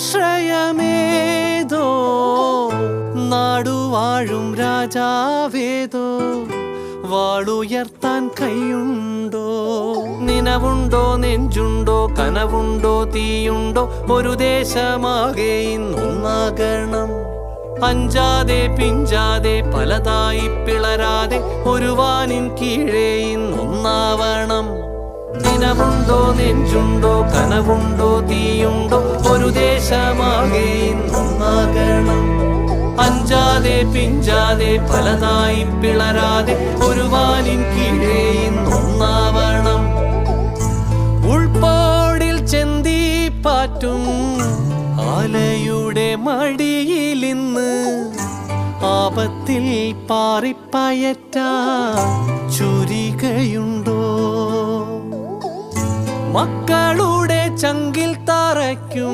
ആശ്രയമേതോ നാടുവാഴും രാജാവേതോ വാളുയർത്താൻ കൈയുണ്ടോ നിനവുണ്ടോ നെഞ്ചുണ്ടോ കനവുണ്ടോ തീയുണ്ടോ ഒരു ദേശമാകെ ഇന്നൊന്നാകണം അഞ്ചാതെ പിഞ്ചാതെ പലതായി പിളരാതെ ഒരു വാനിൻ കീഴേ ഇന്നൊന്നാവണം നിനവുണ്ടോ നെഞ്ചുണ്ടോ കനവുണ്ടോ തീയുണ്ടോ ഒരു ദേശമാകെ ഇന്നൊന്നാകണം അഞ്ചാതെ പിഞ്ചാതെ പലതായി പിളരാതെ ഒരു വാനിൻ കീഴേ ഇന്നൊന്നാവണം ഉൾപ്പോടിൽ ചെന്തി പാറ്റും ആലയുടെ മടിയിലിന്ന് ആപത്തിൽ പാറിപ്പയറ്റ ചുരികയുണ്ടോ മക്കളുടെ ചങ്കിൽ തറയ്ക്കും